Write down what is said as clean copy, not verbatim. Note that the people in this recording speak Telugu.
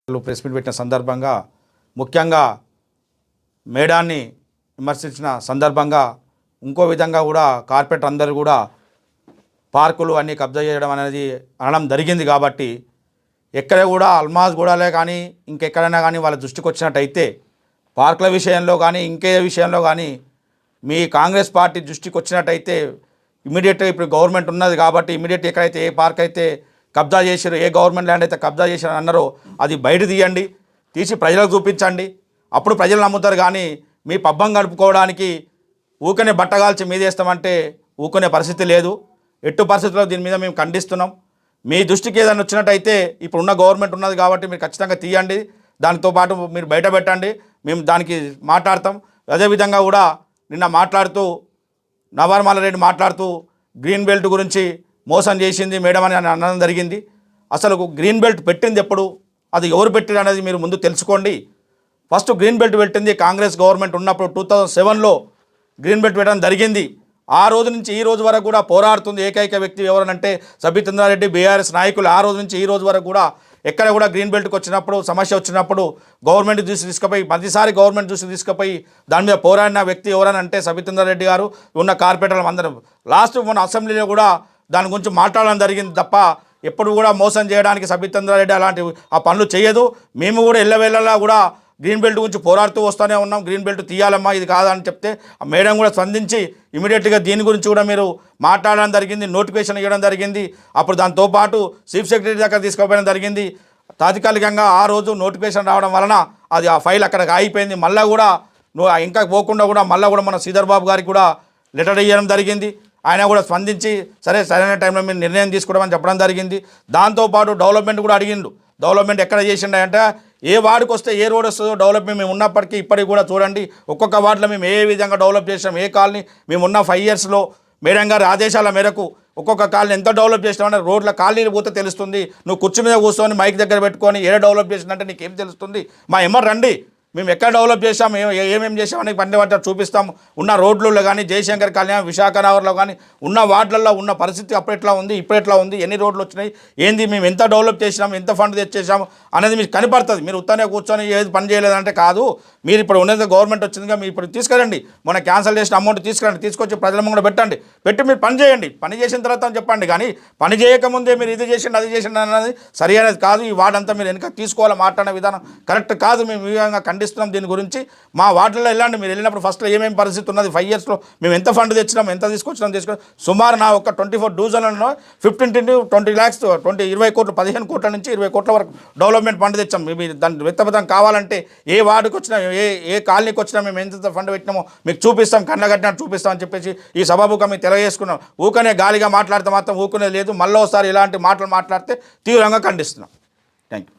ప్రెస్ మీట్ పెట్టిన సందర్భంగా ముఖ్యంగా మేడాన్ని విమర్శించిన సందర్భంగా ఇంకో విధంగా కూడా కార్పొరేటర్ అందరూ కూడా పార్కులు అన్నీ కబ్జా చేయడం అనేది అనడం జరిగింది. కాబట్టి ఎక్కడ కూడా అల్మాజ్ గూడాలే కానీ ఇంకెక్కడైనా కానీ వాళ్ళ దృష్టికి వచ్చినట్టయితే పార్కుల విషయంలో కానీ ఇంకే విషయంలో కానీ మీ కాంగ్రెస్ పార్టీ దృష్టికి వచ్చినట్టయితే ఇమీడియట్గా ఇప్పుడు గవర్నమెంట్ ఉన్నది కాబట్టి ఇమీడియట్ ఎక్కడైతే ఏ పార్క్ అయితే కబ్జా చేసారో ఏ గవర్నమెంట్ ల్యాండ్ అయితే కబ్జా చేశారో అన్నారో అది బయట తీయండి, తీసి ప్రజలకు చూపించండి. అప్పుడు ప్రజలు నమ్ముతారు. కానీ మీ పబ్బం గడుపుకోవడానికి ఊకనే బట్టగాల్చి మీదేస్తామంటే ఊకునే పరిస్థితి లేదు. ఎట్టు పరిస్థితుల్లో దీని మీద మేము ఖండిస్తున్నాం. మీ దృష్టికి ఏదైనా వచ్చినట్టయితే ఇప్పుడున్న గవర్నమెంట్ ఉన్నది కాబట్టి మీరు ఖచ్చితంగా తీయండి, దానితో పాటు మీరు బయట పెట్టండి, మేము దానికి మాట్లాడతాం. అదేవిధంగా కూడా నిన్న మాట్లాడుతూ నవార్మాల రెడ్డి మాట్లాడుతూ గ్రీన్ బెల్ట్ గురించి మోసం చేసింది మేడం అని అనడం జరిగింది. అసలు గ్రీన్ బెల్ట్ పెట్టింది ఎప్పుడు, అది ఎవరు పెట్టింది అనేది మీరు ముందు తెలుసుకోండి. ఫస్ట్ గ్రీన్ బెల్ట్ పెట్టింది కాంగ్రెస్ గవర్నమెంట్ ఉన్నప్పుడు 2007లో గ్రీన్ బెల్ట్ పెట్టడం జరిగింది. ఆ రోజు నుంచి ఈ రోజు వరకు కూడా పోరాడుతుంది ఏకైక వ్యక్తి ఎవరనంటే సబితేంద్రారెడ్డి, బీఆర్ఎస్ నాయకులు. ఆ రోజు నుంచి ఈ రోజు వరకు కూడా ఎక్కడ కూడా గ్రీన్ బెల్ట్కి వచ్చినప్పుడు సమస్య వచ్చినప్పుడు గవర్నమెంట్ చూసి తీసుకుపోయి ప్రతిసారి గవర్నమెంట్ చూసి తీసుకుపోయి దాని మీద పోరాడిన వ్యక్తి ఎవరనంటే సబితేంద్రారెడ్డి గారు, ఉన్న కార్పొరేటర్లు అందరం. లాస్ట్ మన అసెంబ్లీలో కూడా దాని గురించి మాట్లాడడం జరిగింది తప్ప ఎప్పుడు కూడా మోసం చేయడానికి సబితేంద్రారెడ్డి అలాంటి ఆ పనులు చేయదు. మేము కూడా ఎల్లవేళలా కూడా గ్రీన్ బెల్ట్ గురించి పోరాడుతూ వస్తూనే ఉన్నాం. గ్రీన్ బెల్ట్ తీయాలమ్మా, ఇది కాదని చెప్తే ఆ మేడం కూడా స్పందించి ఇమీడియట్గా దీని గురించి కూడా మీరు మాట్లాడడం జరిగింది, నోటిఫికేషన్ ఇవ్వడం జరిగింది. అప్పుడు దాంతోపాటు చీఫ్ సెక్రటరీ దగ్గర తీసుకుపోవడం జరిగింది. తాత్కాలికంగా ఆ రోజు నోటిఫికేషన్ రావడం వలన అది ఆ ఫైల్ అక్కడికి ఆగిపోయింది. మళ్ళీ కూడా ఇంకా పోకుండా కూడా మళ్ళీ కూడా మన శ్రీధర్ బాబు గారికి కూడా లెటర్ ఇవ్వడం జరిగింది. ఆయన కూడా స్పందించి సరైన టైంలో మీరు నిర్ణయం తీసుకోవడం అని చెప్పడం జరిగింది. దాంతోపాటు డెవలప్మెంట్ కూడా అడిగిండు. డెవలప్మెంట్ ఎక్కడ చేసిండే ఏ వార్డుకి వస్తే ఏ రోడ్ వస్తుందో డెవలప్మెంట్ మేము ఉన్నప్పటికీ ఇప్పటికి కూడా చూడండి ఒక్కొక్క వార్డులో మేము ఏ విధంగా డెవలప్ చేసాం, ఏ కాలనీ మేము ఉన్న 5 ఇయర్స్లో మేడం గారి ఆదేశాల మేరకు ఒక్కొక్క కాలనీ ఎంత డెవలప్ చేసినామంటే రోడ్ల కాలనీలు పోతే తెలుస్తుంది. నువ్వు కుర్చీ మీద కూర్చొని మైక్ దగ్గర పెట్టుకొని ఏ డెవలప్ చేసినంటే నీకేం తెలుస్తుంది? మా ఎమ్మర్ రండి, మేము ఎక్కడ డెవలప్ చేసాం, ఏమేమి చేసామని పని పట్ల చూపిస్తాము. ఉన్న రోడ్లలో కానీ జయశంకర్ కళ్యాణ్, విశాఖ నగర్లో కానీ ఉన్న వార్డులలో ఉన్న పరిస్థితి అప్పుడు ఎట్లా ఉంది, ఇప్పుడు ఎట్లా ఉంది, ఎన్ని రోడ్లు వచ్చినాయి, ఏంది, మేము ఎంత డెవలప్ చేసినాము, ఎంత ఫండ్ తెచ్చేసాము అనేది మీకు కనపడుతుంది. మీరు ఉత్తనే కూర్చొని ఏది పని చేయలేదంటే కాదు. మీరు ఇప్పుడు ఉన్నది గవర్నమెంట్ వచ్చిందిగా, మీరు ఇప్పుడు తీసుకురండి, మొన్న క్యాన్సిల్ చేసిన అమౌంట్ తీసుకురండి, తీసుకొచ్చి ప్రజల ముందు పెట్టండి, పెట్టి మీరు పని చేయండి. పని చేసిన తర్వాత చెప్పండి. కానీ పని చేయకముందే మీరు ఇది చేసిండి అది చేసిండి అన్నది సరి అనేది కాదు. ఈ వార్డంతా మీరు వెనక తీసుకోవాలి, మాట్లాడే విధానం కరెక్ట్ కాదు. మేము ఈ విధంగా ఖండిస్తున్నాం. దీని గురించి మా వార్డులో వెళ్ళండి. మీరు వెళ్ళినప్పుడు ఫస్ట్లో ఏమేమి పరిస్థితి ఉన్నది, 5 ఇయర్స్లో మేము ఎంత ఫండ్ తెచ్చినాం, ఎంత తీసుకొచ్చినాం సుమారు నా ఒక 24 డివిజన్లలో 15 to 20 lakhs 20 కోట్లు 15 కోట్ల నుంచి 20 కోట్ల వరకు డెవలప్మెంట్ ఫండ్ తెచ్చాం. మీరు దాన్ని వెత్తబతం కావాలంటే ఏ వార్డుకి వచ్చినా ఏ కాలనీకి వచ్చినా మేము ఎంత ఫండ్ పెట్టినామో మీకు చూపిస్తాం, కన్నగట్టినట్టు చూపిస్తామని చెప్పేసి ఈ సభాముఖం మేము తెలియజేసుకున్నాం. ఊకనే గాలిగా మాట్లాడితే మాత్రం ఊకునే లేదు. మళ్ళీ ఒకసారి ఇలాంటి మాటలు మాట్లాడితే తీవ్రంగా ఖండిస్తున్నాం. Thank you.